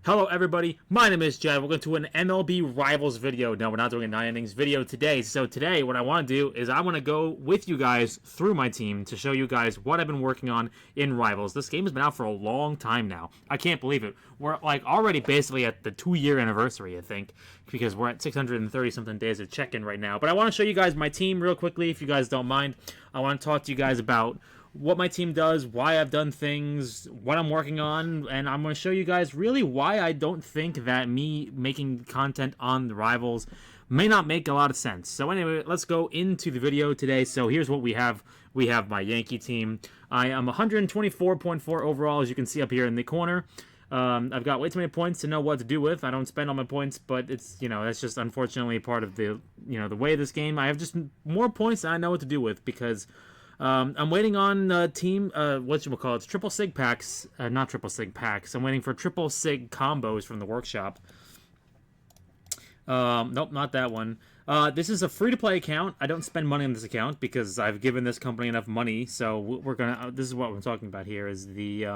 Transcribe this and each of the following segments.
Hello everybody, my name is Jed. We're going to an MLB Rivals video. No, we're not doing a 9 innings video today. So today what I want to do is I want to go with you guys through my team to show you guys what I've been working on in Rivals. This game has been out for a long time now. I can't believe it. We're like already basically at the 2-year anniversary, I think, because we're at 630 something days of check-in right now. But I want to show you guys my team real quickly if you guys don't mind. I want to talk to you guys about what my team does, why I've done things, what I'm working on, and I'm going to show you guys really why I don't think that me making content on the Rivals may not make a lot of sense. So anyway, let's go into the video today. So here's what we have. We have my Yankee team. I am 124.4 overall, as you can see up here in the corner. I've got way too many points to know what to do with. I don't spend all my points, but it's, that's just unfortunately part of the, the way of this game. I have just more points than I know what to do with because I'm waiting on team, it's triple sig packs, not triple sig packs. I'm waiting for triple sig combos from the workshop. Nope, not that one. This is a free-to-play account. I don't spend money on this account because I've given this company enough money. So we're gonna. This is what we're talking about here. Is the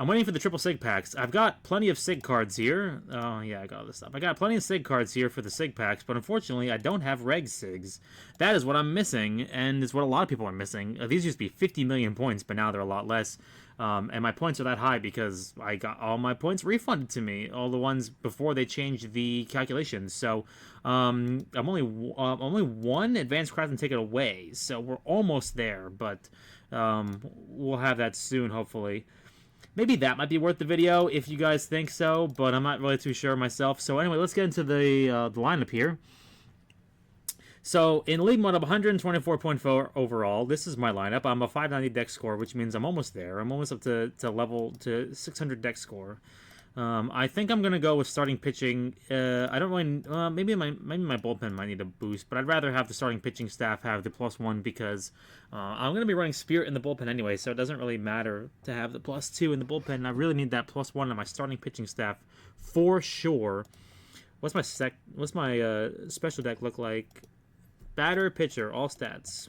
I'm waiting for the triple sig packs. I've got plenty of sig cards here. Oh, yeah, I got all this stuff. I got plenty of sig cards here for the sig packs, but unfortunately, I don't have reg sigs. That is what I'm missing, and it's what a lot of people are missing. These used to be 50 million points, but now they're a lot less. And my points are that high because I got all my points refunded to me, all the ones before they changed the calculations. So I'm only one advanced crafting ticket away, so we're almost there, but we'll have that soon, hopefully. Maybe that might be worth the video if you guys think so, but I'm not really too sure myself. So anyway, let's get into the lineup here. So in league mode, I'm 124.4 overall. This is my lineup. I'm a 590 deck score, which means I'm almost there. I'm almost up to 600 deck score. I think I'm gonna go with starting pitching. I don't really. Maybe my bullpen might need a boost, but I'd rather have the starting pitching staff have the +1 because I'm gonna be running Spirit in the bullpen anyway, so it doesn't really matter to have the +2 in the bullpen. I really need that +1 on my starting pitching staff for sure. What's my special deck look like? Batter, pitcher, all stats.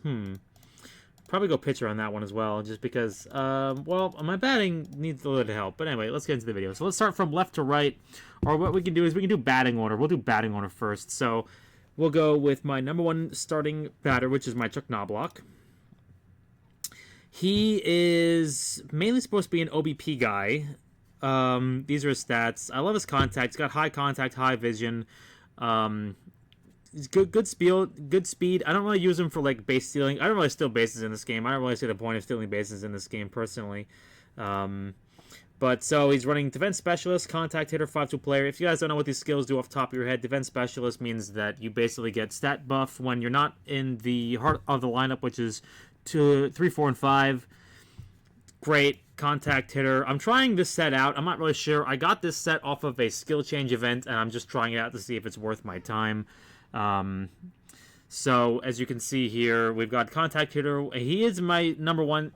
Probably go pitcher on that one as well, just because, well, my batting needs a little help. But anyway, let's get into the video. So let's start from left to right, or what we can do is we can do batting order. We'll do batting order first. So we'll go with my #1 starting batter, which is my Chuck Knobloch. He is mainly supposed to be an OBP guy. These are his stats. I love his contact. He's got high contact, high vision. He's good speed. I don't really use him for like base stealing. I don't really steal bases in this game. I don't really see the point of stealing bases in this game personally. But so he's running defense specialist, contact hitter, 5-tool player. If you guys don't know what these skills do off the top of your head, defense specialist means that you basically get stat buff when you're not in the heart of the lineup, which is 2, 3, 4, and 5. Great contact hitter. I'm trying this set out. I'm not really sure. I got this set off of a skill change event, and I'm just trying it out to see if it's worth my time. So as you can see here, we've got contact hitter. He is my number one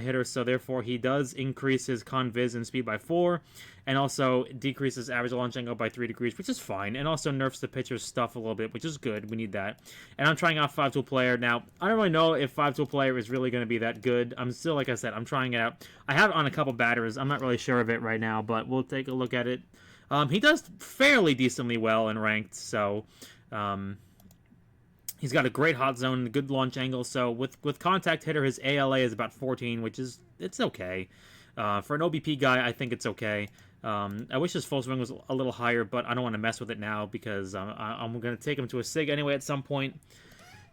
hitter, so therefore he does increase his con viz and speed by 4, and also decreases average launch angle by 3 degrees, which is fine, and also nerfs the pitcher's stuff a little bit, which is good. We need that. And I'm trying out 5-tool player. Now, I don't really know if 5-tool player is really going to be that good. I'm still, like I said, I'm trying it out. I have it on a couple batters. I'm not really sure of it right now, but we'll take a look at it. He does fairly decently well in ranked, so he's got a great hot zone, good launch angle. So with contact hitter, his ALA is about 14, which is it's okay. For an OBP guy, I think it's okay. I wish his full swing was a little higher, but I don't want to mess with it now because I'm going to take him to a SIG anyway at some point.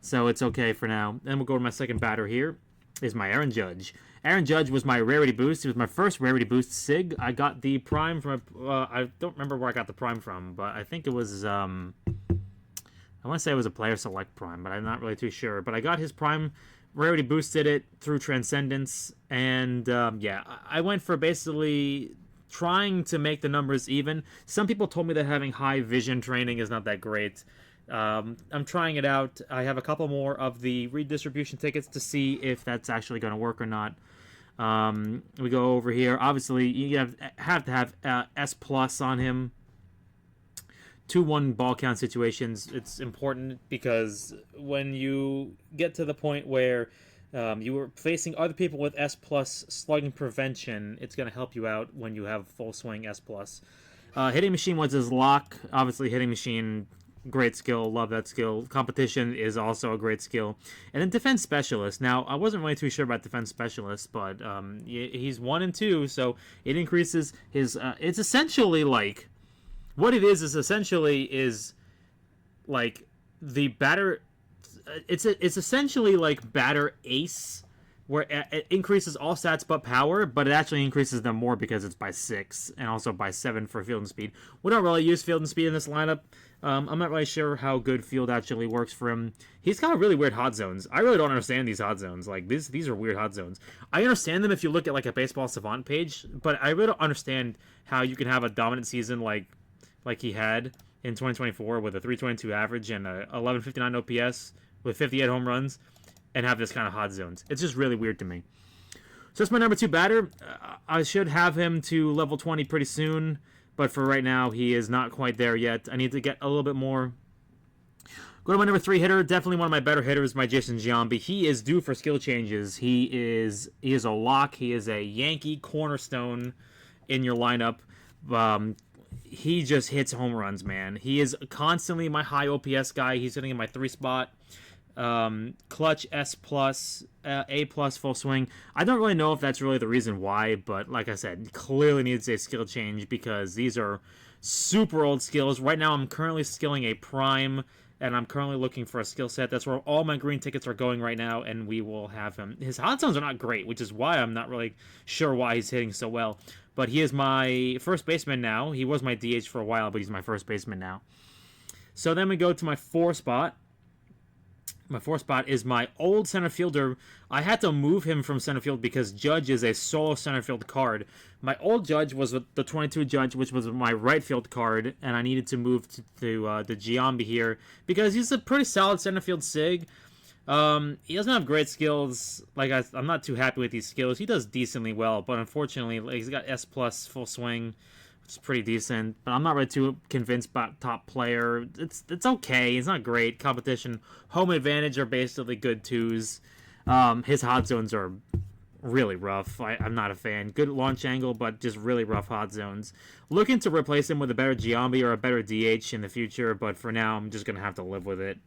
So it's okay for now. Then we'll go to my second batter here. Is my Aaron Judge. Aaron Judge was my rarity boost. He was my first rarity boost SIG. I got the prime from I don't remember where I got the prime from, but I think it was I want to say it was a player select prime, but I'm not really too sure. But I got his prime, rarity boosted it through Transcendence, and yeah, I went for basically trying to make the numbers even. Some people told me that having high vision training is not that great. I'm trying it out. I have a couple more of the redistribution tickets to see if that's actually going to work or not. We go over here. Obviously, you have to have S plus on him. 2-1 ball count situations. It's important because when you get to the point where You were facing other people with S plus slugging prevention. It's going to help you out when you have full swing S plus. Hitting machine was his lock. Obviously, hitting machine, great skill. Love that skill. Competition is also a great skill. And then defense specialist. Now, I wasn't really too sure about defense specialist, but he's 1 and 2, so it increases his. It's essentially like what it is essentially is like the batter. It's essentially like batter ace, where it increases all stats but power, but it actually increases them more because it's by 6 and also by 7 for field and speed. We don't really use field and speed in this lineup. I'm not really sure how good field actually works for him. He's got really weird hot zones. I really don't understand these hot zones. Like these are weird hot zones. I understand them if you look at like a baseball savant page, but I really don't understand how you can have a dominant season like he had in 2024 with a 322 average and a 1159 OPS with 58 home runs and have this kind of hot zones. It's just really weird to me. So that's my number 2 batter. I should have him to level 20 pretty soon, but for right now, he is not quite there yet. I need to get a little bit more. Go to my number 3 hitter. Definitely one of my better hitters, my Jason Giambi. He is due for skill changes. He is a lock. He is a Yankee cornerstone in your lineup. He just hits home runs, man. He is constantly my high OPS guy. He's hitting in my 3 spot. Clutch S plus, A plus full swing. I don't really know if that's really the reason why, but like I said, clearly needs a skill change because these are super old skills. Right now I'm currently skilling a prime and I'm currently looking for a skill set. That's where all my green tickets are going right now, and we will have him. His hot zones are not great, which is why I'm not really sure why he's hitting so well. But he is my first baseman now. He was my DH for a while, but he's my first baseman now. So then we go to my 4 spot. My 4th spot is my old center fielder. I had to move him from center field because Judge is a solo center field card. My old Judge was the 22 Judge, which was my right field card, and I needed to move to the Giambi here because he's a pretty solid center field sig. He doesn't have great skills. I'm not too happy with these skills. He does decently well, but unfortunately, he's got S plus full swing, which is pretty decent. But I'm not really too convinced about top player. It's okay. It's not great. Competition, home advantage are basically good 2s. His hot zones are really rough. I'm not a fan. Good launch angle, but just really rough hot zones. Looking to replace him with a better Giambi or a better DH in the future, but for now, I'm just gonna have to live with it.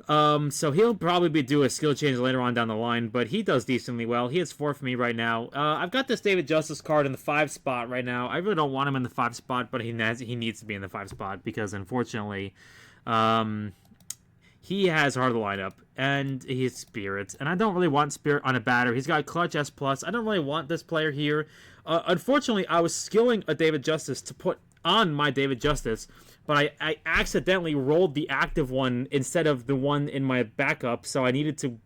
So he'll probably be due a skill change later on down the line, but he does decently well. He is 4 for me right now. I've got this David Justice card in the 5 spot right now. I really don't want him in the 5 spot, but he needs to be in the 5 spot because unfortunately, he has heart of the lineup and he's Spirit, and I don't really want Spirit on a batter. He's got Clutch S plus. I don't really want this player here. Unfortunately, I was skilling a David Justice to put on my David Justice, but I accidentally rolled the active one instead of the one in my backup, so I needed to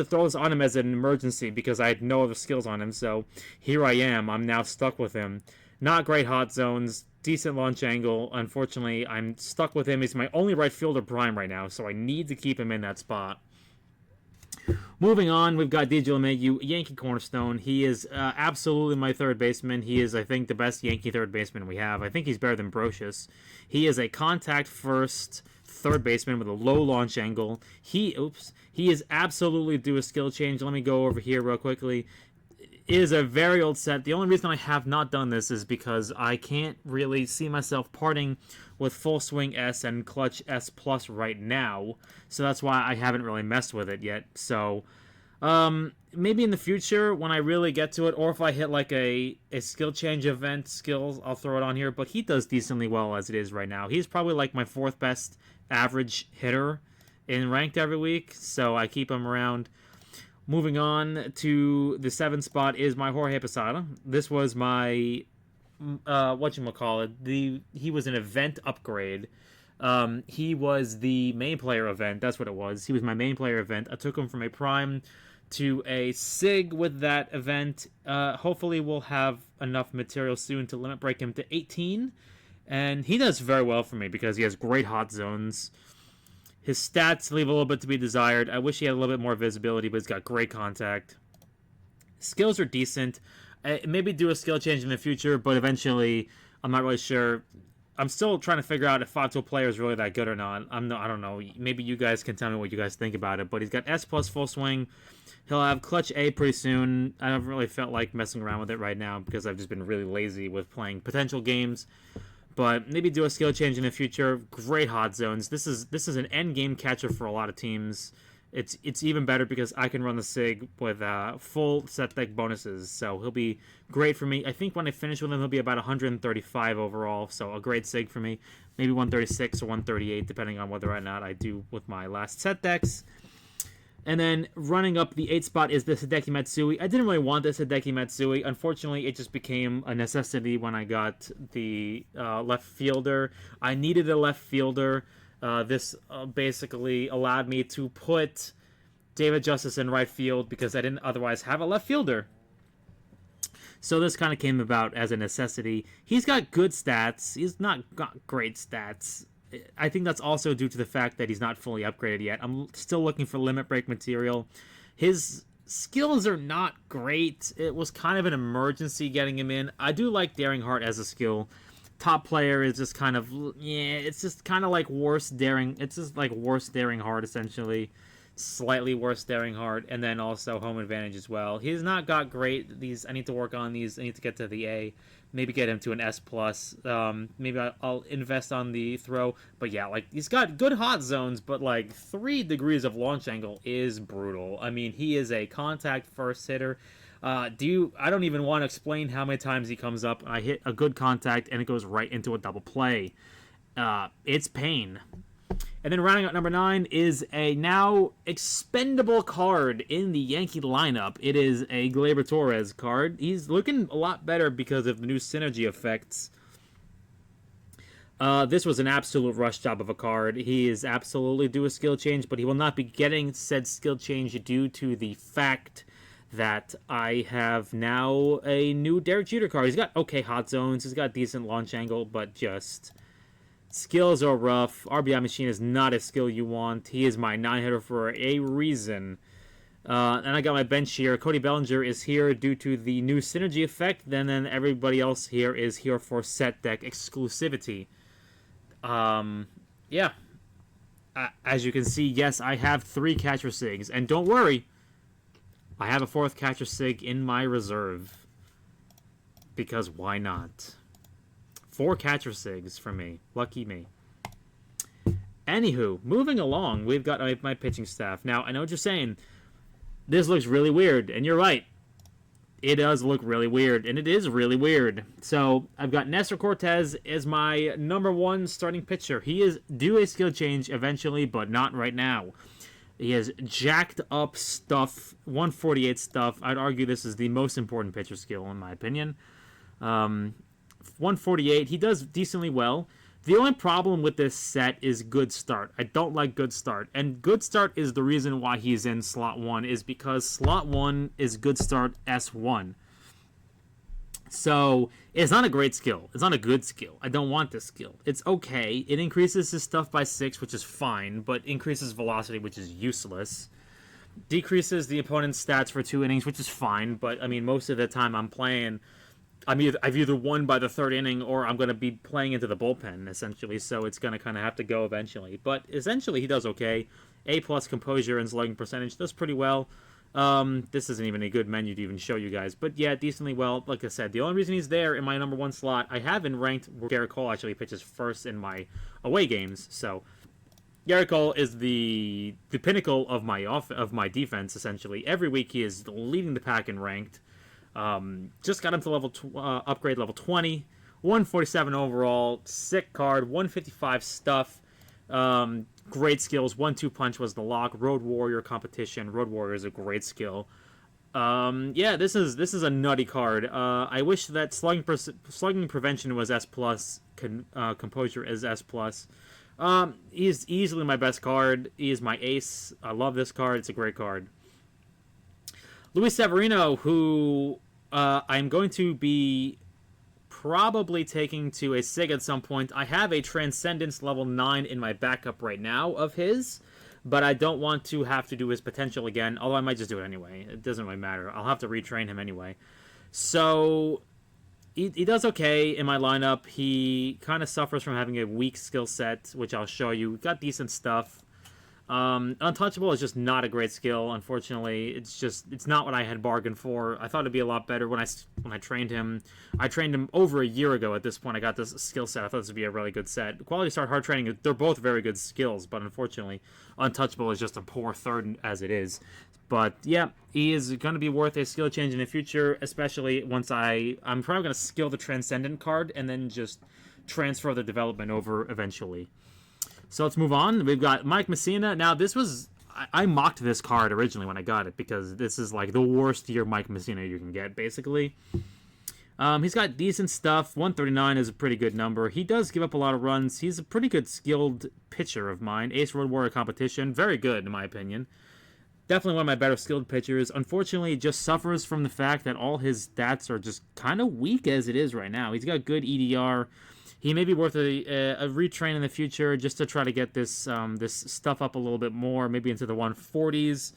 throw this on him as an emergency because I had no other skills on him, so here I am. I'm now stuck with him. Not great hot zones, decent launch angle. Unfortunately, I'm stuck with him. He's my only right fielder prime right now, so I need to keep him in that spot. Moving on, we've got DJ LeMahieu, Yankee cornerstone. He is absolutely my third baseman. He is, I think, the best Yankee third baseman we have. I think he's better than Brocious. He is a contact first third baseman with a low launch angle. He is absolutely due a skill change. Let me go over here real quickly. It is a very old set. The only reason I have not done this is because I can't really see myself parting with full swing S and clutch S plus right now, so that's why I haven't really messed with it yet. So maybe in the future when I really get to it, or if I hit like a skill change event skills, I'll throw it on here. But he does decently well as it is right now. He's probably like my 4th best average hitter in ranked every week, so I keep him around. Moving on to the 7th spot is my Jorge Posada. This was my whatchamacallit. He was an event upgrade. He was the main player event. That's what it was. He was my main player event. I took him from a prime to a sig with that event. Hopefully we'll have enough material soon to limit break him to 18. And he does very well for me because he has great hot zones. His stats leave a little bit to be desired. I wish he had a little bit more visibility, but he's got great contact. Skills are decent. Maybe do a skill change in the future, but eventually, I'm not really sure. I'm still trying to figure out if 5-tool player is really that good or not. I don't know. Maybe you guys can tell me what you guys think about it. But he's got S plus full swing. He'll have clutch A pretty soon. I haven't really felt like messing around with it right now because I've just been really lazy with playing potential games. But maybe do a skill change in the future. Great hot zones. This is an end game catcher for a lot of teams. It's even better because I can run the SIG with full set deck bonuses. So he'll be great for me. I think when I finish with him, he'll be about 135 overall. So a great SIG for me. Maybe 136 or 138, depending on whether or not I do with my last set decks. And then running up the 8 spot is the Hideki Matsui. I didn't really want this Hideki Matsui. Unfortunately, it just became a necessity when I got the left fielder. I needed a left fielder. This basically allowed me to put David Justice in right field because I didn't otherwise have a left fielder. So this kind of came about as a necessity. He's got good stats. He's not got great stats. I think that's also due to the fact that he's not fully upgraded yet. I'm still looking for limit break material. His skills are not great. It was kind of an emergency getting him in. I do like Daring Heart as a skill. Top player is just kind of, it's just kind of like worse Daring. It's just like worse Daring Heart, essentially. Slightly worse Daring Heart, and then also home advantage as well. He's not got great. I need to work on these. I need to get to the A. Maybe get him to an S+. Maybe I'll invest on the throw. But yeah, like, he's got good hot zones, but like 3 degrees of launch angle is brutal. I mean, he is a contact first hitter. I don't even want to explain how many times he comes up. I hit a good contact and it goes right into a double play. It's pain. And then rounding out number 9 is a now expendable card in the Yankee lineup. It is a Gleyber Torres card. He's looking a lot better because of the new synergy effects. This was an absolute rush job of a card. He is absolutely due a skill change, but he will not be getting said skill change due to the fact that I have now a new Derek Jeter card. He's got okay hot zones. He's got decent launch angle, but just... skills are rough. RBI machine is not a skill you want. He is my 9-hitter for a reason. And I got my bench here. Cody Bellinger is here due to the new synergy effect. Then everybody else here is here for set deck exclusivity. Yeah. As you can see, yes, I have 3 catcher SIGs. And don't worry, I have a 4th catcher SIG in my reserve. Because why not? 4 catcher SIGs for me. Lucky me. Anywho, moving along, we've got my pitching staff. Now, I know what you're saying. This looks really weird, and you're right. It does look really weird, and it is really weird. So, I've got Nestor Cortez as my number 1 starting pitcher. He is due a skill change eventually, but not right now. He has jacked up stuff, 148 stuff. I'd argue this is the most important pitcher skill, in my opinion. 148, he does decently well. The only problem with this set is good start. I don't like good start. And good start is the reason why he's in slot 1, is because slot 1 is good start S1. So, it's not a great skill. It's not a good skill. I don't want this skill. It's okay. It increases his stuff by 6, which is fine, but increases velocity, which is useless. Decreases the opponent's stats for 2 innings, which is fine, but, I mean, most of the time I'm playing... I've either won by the 3rd inning or I'm going to be playing into the bullpen, essentially, so it's going to kind of have to go eventually. But essentially, he does okay. A+ composure and slugging percentage does pretty well. This isn't even a good menu to even show you guys. But yeah, decently well. Like I said, the only reason he's there in my number 1 slot, I have in ranked where Garrett Cole actually pitches first in my away games. So Garrett Cole is the pinnacle of my defense, essentially. Every week he is leading the pack in ranked. Just got him to upgrade level 20, 147 overall, sick card, 155 stuff, great skills, 1-2 punch was the lock, Road Warrior competition, Road Warrior is a great skill. Yeah, this is a nutty card. I wish that slugging prevention was S+, composure is S+. He's easily my best card, he is my ace, I love this card, it's a great card. Luis Severino, who I'm going to be probably taking to a SIG at some point. I have a Transcendence level 9 in my backup right now of his, but I don't want to have to do his potential again, although I might just do it anyway. It doesn't really matter. I'll have to retrain him anyway. So, he does okay in my lineup. He kind of suffers from having a weak skill set, which I'll show you. Got decent stuff. Untouchable is just not a great skill, unfortunately. It's not what I had bargained for. I thought it'd be a lot better when I trained him. I trained him over a year ago at this point. I got this skill set. I thought this would be a really good set. Quality Start, Hard Training, they're both very good skills, but unfortunately, Untouchable is just a poor third as it is. But yeah, he is going to be worth a skill change in the future, especially once I'm probably going to skill the Transcendent card and then just transfer the development over eventually. So let's move on. We've got Mike Messina. Now, this was... I mocked this card originally when I got it because this is like the worst year Mike Messina you can get, basically. He's got decent stuff. 139 is a pretty good number. He does give up a lot of runs. He's a pretty good skilled pitcher of mine. Ace Road Warrior competition. Very good, in my opinion. Definitely one of my better skilled pitchers. Unfortunately, he just suffers from the fact that all his stats are just kind of weak as it is right now. He's got good EDR. He may be worth a retrain in the future just to try to get this this stuff up a little bit more, maybe into the 140s.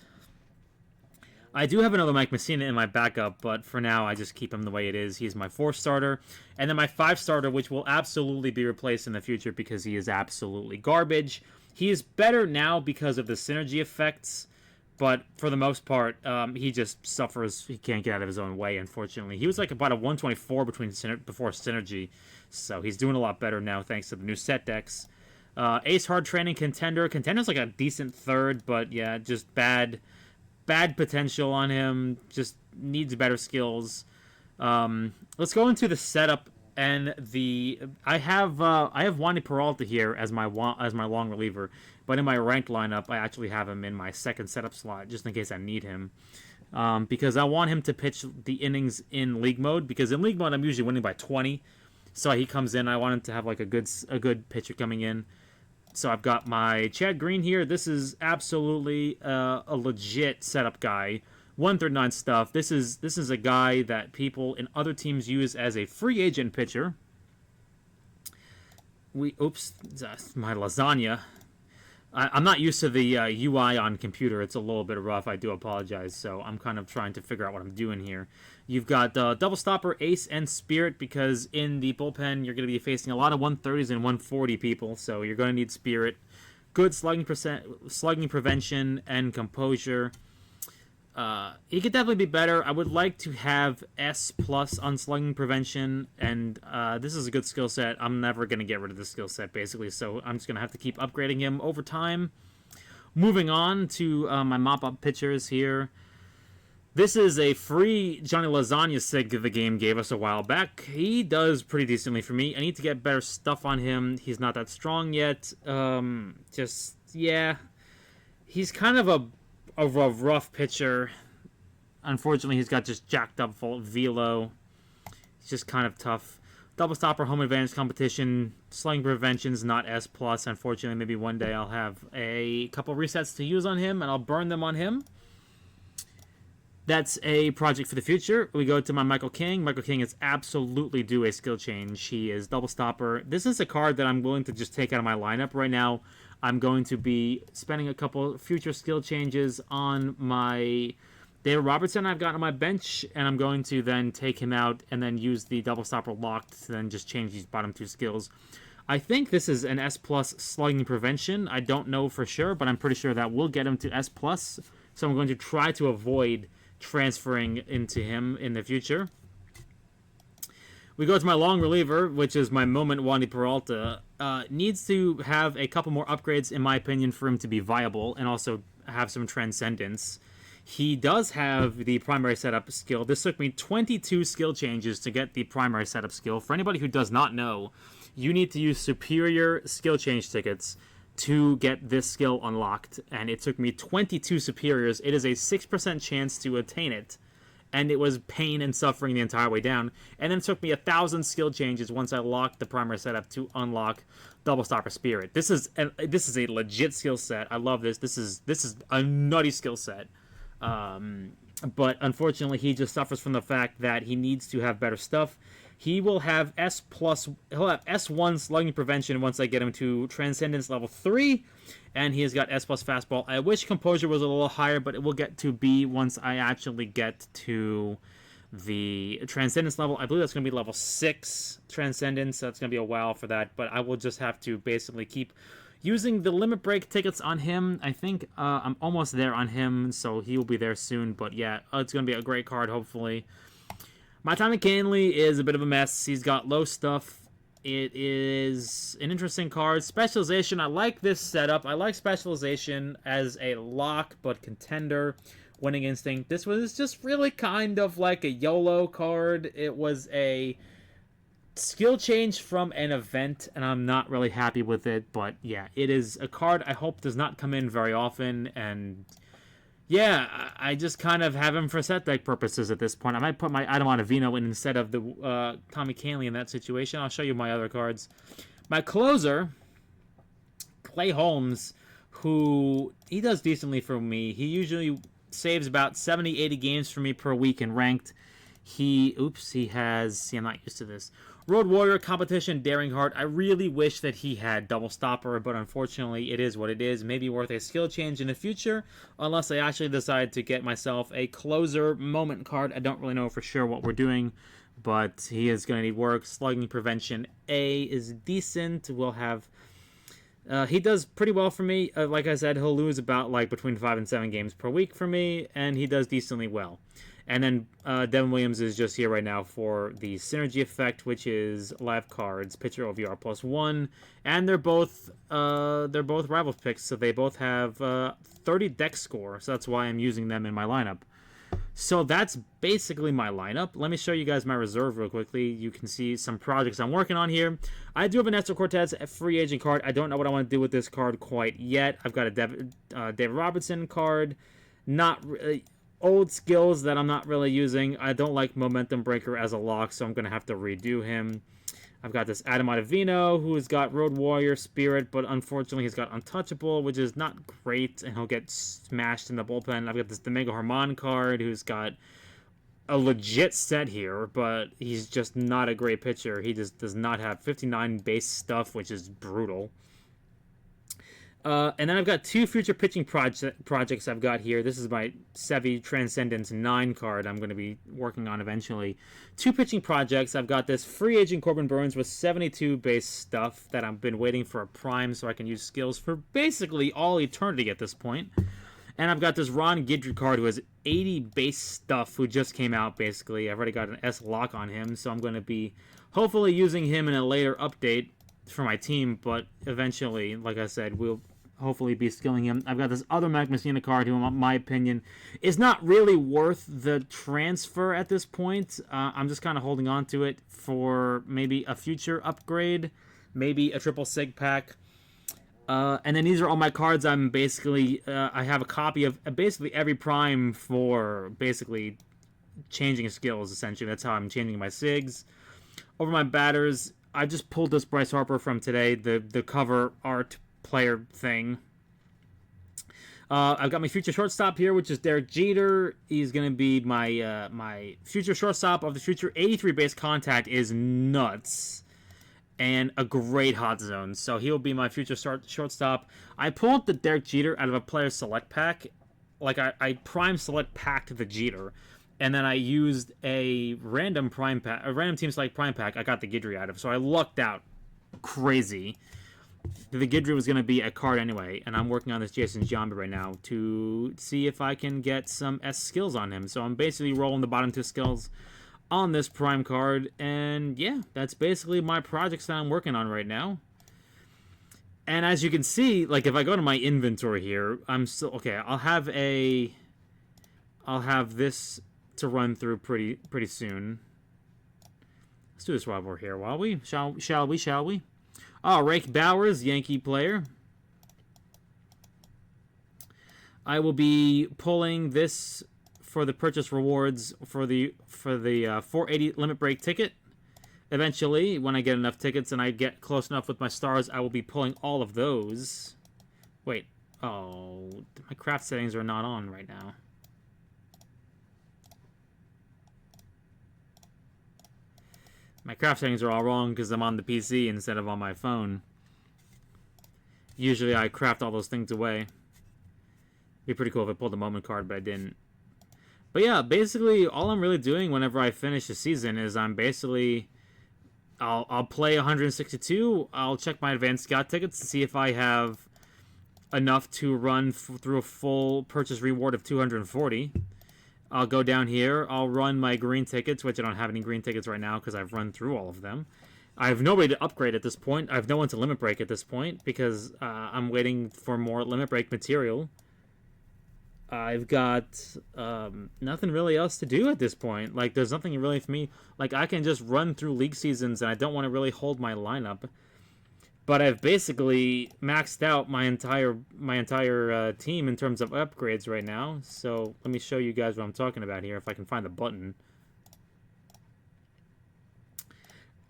I do have another Mike Messina in my backup, but for now, I just keep him the way it is. He's my 4 starter. And then my 5 starter, which will absolutely be replaced in the future because he is absolutely garbage. He is better now because of the synergy effects. But for the most part, he just suffers. He can't get out of his own way, unfortunately. He was like about a 124 before Synergy. So he's doing a lot better now thanks to the new set decks. Ace Hard Training Contender. Contender's like a decent third, but yeah, just bad potential on him. Just needs better skills. Let's go into the setup and I have Wandy Peralta here as my long reliever. But in my ranked lineup, I actually have him in my second setup slot, just in case I need him. Because I want him to pitch the innings in league mode, because in league mode, I'm usually winning by 20. So he comes in, I want him to have like a good pitcher coming in. So I've got my Chad Green here. This is absolutely a legit setup guy. 139 stuff. This is a guy that people in other teams use as a free agent pitcher. Oops, my lasagna. I'm not used to the UI on computer. It's a little bit rough. I do apologize. So I'm kind of trying to figure out what I'm doing here. You've got Double Stopper, Ace, and Spirit, because in the bullpen, you're going to be facing a lot of 130s and 140 people. So you're going to need Spirit. Good slugging prevention, and composure. He could definitely be better. I would like to have S+ on slugging prevention, and this is a good skill set. I'm never going to get rid of this skill set, basically, so I'm just going to have to keep upgrading him over time. Moving on to my mop-up pitchers here. This is a free Johnny Lasagna sig the game gave us a while back. He does pretty decently for me. I need to get better stuff on him. He's not that strong yet. Yeah. He's kind of a rough pitcher. Unfortunately, he's got just jacked up velo. It's just kind of tough. Double Stopper, home advantage competition. Slugging prevention's not S+. Unfortunately, maybe one day I'll have a couple resets to use on him, and I'll burn them on him. That's a project for the future. We go to my Michael King. Michael King is absolutely due a skill change. He is Double Stopper. This is a card that I'm willing to just take out of my lineup right now. I'm going to be spending a couple future skill changes on my David Robertson I've got on my bench, and I'm going to then take him out and then use the Double Stopper locked to then just change these bottom 2 skills. I think this is an S+ slugging prevention. I don't know for sure, but I'm pretty sure that will get him to S+. So I'm going to try to avoid transferring into him in the future. We go to my long reliever, which is my moment Wandy Peralta. Needs to have a couple more upgrades, in my opinion, for him to be viable and also have some transcendence. He does have the primary setup skill. This took me 22 skill changes to get the primary setup skill. For anybody who does not know, you need to use superior skill change tickets to get this skill unlocked, and it took me 22 superiors. It is a 6% chance to attain it, and it was pain and suffering the entire way down. And then it took me 1,000 skill changes once I locked the primary setup to unlock Double Stopper Spirit. This is a legit skill set. I love this. This is a nutty skill set. But unfortunately, he just suffers from the fact that he needs to have better stuff. He will have he'll have S1 slugging prevention once I get him to Transcendence level 3, and he has got S+ fastball. I wish composure was a little higher, but it will get to B once I actually get to the Transcendence level. I believe that's going to be level 6 Transcendence. So that's going to be a while for that. But I will just have to basically keep using the limit break tickets on him. I think I'm almost there on him, so he will be there soon. But yeah, it's going to be a great card, hopefully. My time at Canley is a bit of a mess. He's got low stuff. It is an interesting card. Specialization, I like this setup. I like Specialization as a lock, but contender. Winning Instinct. This was just really kind of like a YOLO card. It was a skill change from an event, and I'm not really happy with it. But yeah, it is a card I hope does not come in very often. And yeah, I just kind of have him for set deck purposes at this point. I might put my Adam Ottavino in instead of the Tommy Canley in that situation. I'll show you my other cards. My closer, Clay Holmes, who he does decently for me. He usually saves about 70, 80 games for me per week in ranked. He has, see, I'm not used to this. Road Warrior, Competition, Daring Heart. I really wish that he had Double Stopper, but unfortunately it is what it is. Maybe worth a skill change in the future, unless I actually decide to get myself a closer moment card. I don't really know for sure what we're doing, but he is going to need work. Slugging Prevention A is decent. We'll have... he does pretty well for me. Like I said, he'll lose about between 5 and 7 games per week for me, and he does decently well. And then Devin Williams is just here right now for the synergy effect, which is live cards, pitcher OVR +1, and they're both rivals picks, so they both have 30 deck score. So that's why I'm using them in my lineup. So that's basically my lineup. Let me show you guys my reserve real quickly. You can see some projects I'm working on here. I do have a Nestor Cortez free agent card. I don't know what I want to do with this card quite yet. I've got a David Robertson card. Not really... Old skills that I'm not really using. I don't like Momentum Breaker as a lock, so I'm going to have to redo him. I've got this Adam Ottavino, who's got Road Warrior Spirit, but unfortunately he's got Untouchable, which is not great, and he'll get smashed in the bullpen. I've got this Domingo Herman card, who's got a legit set here, but he's just not a great pitcher. He just does not have 59 base stuff, which is brutal. And then I've got 2 future pitching projects I've got here. This is my Sevy Transcendence 9 card I'm going to be working on eventually. 2 pitching projects. I've got this free agent Corbin Burns with 72 base stuff that I've been waiting for a prime so I can use skills for basically all eternity at this point. And I've got this Ron Guidry card who has 80 base stuff who just came out basically. I've already got an S lock on him, so I'm going to be hopefully using him in a later update for my team, but eventually, like I said, we'll hopefully be skilling him. I've got this other Mac Messina card who, in my opinion, is not really worth the transfer at this point. I'm just kind of holding on to it for maybe a future upgrade, maybe a triple sig pack. And then these are all my cards. I'm basically, I have a copy of basically every prime for basically changing skills, essentially. That's how I'm changing my sigs. Over my batters, I just pulled this Bryce Harper from today, the cover art player thing. I've got my future shortstop here, which is Derek Jeter. He's going to be my my future shortstop of the future. 83 base contact is nuts. And a great hot zone. So he'll be my future shortstop. I pulled the Derek Jeter out of a player select pack. Like I prime select packed the Jeter. And then I used a random prime pack, a random team select prime pack I got the Guidry out of. So I lucked out crazy. The Guidry was going to be a card anyway, and I'm working on this Jason Giambi right now to see if I can get some S skills on him. So I'm basically rolling the bottom 2 skills on this prime card, and yeah, that's basically my projects that I'm working on right now. And as you can see, like if I go to my inventory here, I'm still okay. I'll have this to run through pretty soon. Let's do this while we're here, shall we? Oh, Rake Bowers, Yankee player. I will be pulling this for the purchase rewards for the 480 limit break ticket. Eventually, when I get enough tickets and I get close enough with my stars, I will be pulling all of those. Wait, oh, my craft settings are not on right now. My craft settings are all wrong because I'm on the PC instead of on my phone. Usually I craft all those things away. It'd be pretty cool if I pulled a moment card, but I didn't. But yeah, basically all I'm really doing whenever I finish a season is I'll play 162. I'll check my advanced scout tickets to see if I have enough to run through a full purchase reward of 240. I'll go down here. I'll run my green tickets, which I don't have any green tickets right now because I've run through all of them. I have nobody to upgrade at this point. I have no one to limit break at this point because I'm waiting for more limit break material. I've got nothing really else to do at this point. Like, there's nothing really for me. Like, I can just run through league seasons, and I don't want to really hold my lineup. But I've basically maxed out my entire team in terms of upgrades right now. So let me show you guys what I'm talking about here, if I can find the button.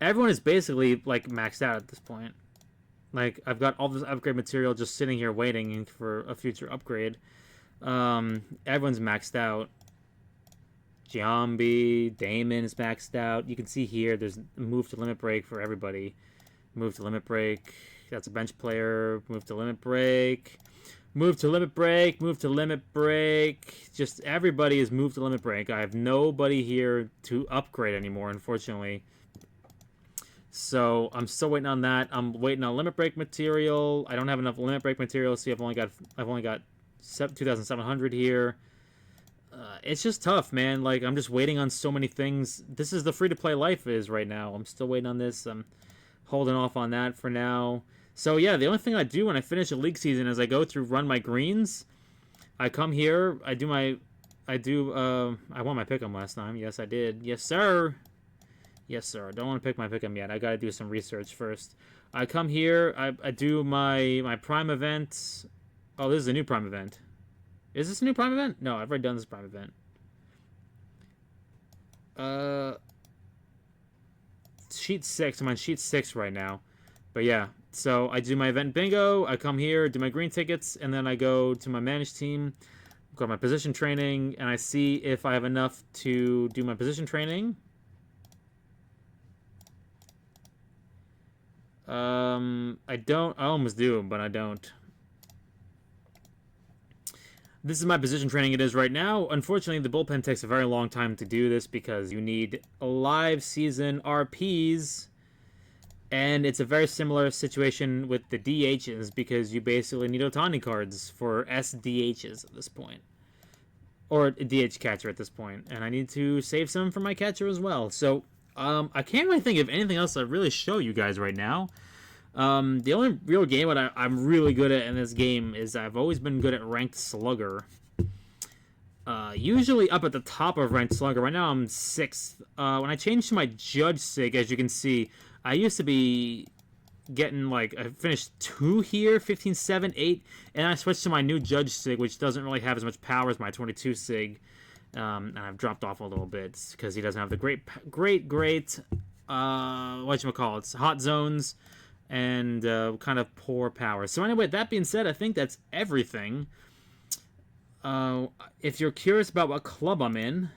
Everyone is basically like maxed out at this point. Like, I've got all this upgrade material just sitting here waiting for a future upgrade. Everyone's maxed out. Giambi, Damon is maxed out. You can see here there's a move to limit break for everybody. Move to limit break. That's a bench player. Move to limit break. Move to limit break. Move to limit break. Just everybody is moved to limit break. I have nobody here to upgrade anymore, unfortunately. So I'm still waiting on that. I'm waiting on limit break material. I don't have enough limit break material. See, I've only got 2,700 here. It's just tough, man. Like, I'm just waiting on so many things. This is the free-to-play life is right now. I'm still waiting on this. I'm holding off on that for now. So yeah, the only thing I do when I finish a league season is I go through run my greens. I come here. I won my pick'em last time. Yes, I did. Yes, sir. Yes, sir. Don't want to pick my pick'em yet. I got to do some research first. I come here. I do my prime event. Oh, this is a new prime event. Is this a new prime event? No, I've already done this prime event. Sheet 6. I'm on sheet 6 right now. But yeah, so I do my event bingo. I come here, do my green tickets, and then I go to my managed team, go to my position training, and I see if I have enough to do my position training. I don't. I almost do, but I don't. This is my position training it is right now. Unfortunately, the bullpen takes a very long time to do this because you need live season RPs. And it's a very similar situation with the DHs because you basically need Otani cards for SDHs at this point. Or DH catcher at this point. And I need to save some for my catcher as well. So, I can't really think of anything else to really show you guys right now. The only real game that I'm really good at in this game is I've always been good at Ranked Slugger. Usually up at the top of Ranked Slugger. Right now I'm 6th. When I changed to my Judge Sig, as you can see, I used to be getting, like, I finished 2 here, 15, 7, 8, and I switched to my new Judge Sig, which doesn't really have as much power as my 22 Sig. And I've dropped off a little bit because he doesn't have the great, whatchamacallit, hot zones and kind of poor power. So anyway, that being said, I think that's everything. If you're curious about what club I'm in,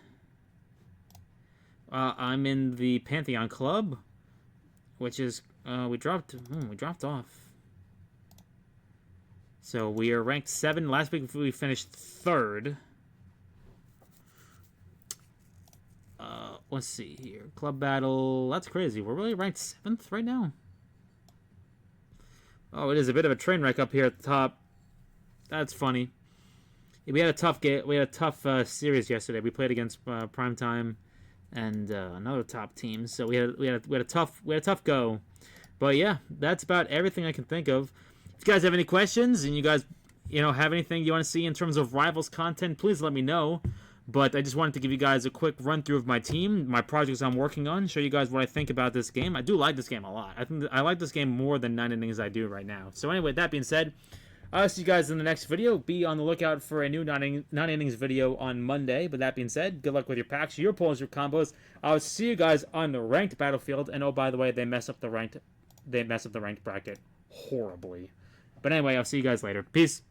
I'm in the Pantheon Club, which is we dropped off. So we are ranked 7. Last week we finished 3rd. Let's see here. Club battle. That's crazy. We're really ranked 7th right now. Oh, it is a bit of a train wreck up here at the top. That's funny. We had a tough game. We had a tough series yesterday. We played against Primetime and another top team. So we had a tough go. But yeah, that's about everything I can think of. If you guys have any questions and you guys have anything you want to see in terms of Rivals content, please let me know. But I just wanted to give you guys a quick run through of my team, my projects I'm working on, show you guys what I think about this game. I do like this game a lot. I think I like this game more than 9 innings I do right now. So anyway, that being said, I'll see you guys in the next video. Be on the lookout for a new 9 innings video on Monday. But that being said, good luck with your packs, your pulls, your combos. I'll see you guys on the ranked battlefield. And oh, by the way, they mess up the ranked bracket horribly. But anyway, I'll see you guys later. Peace.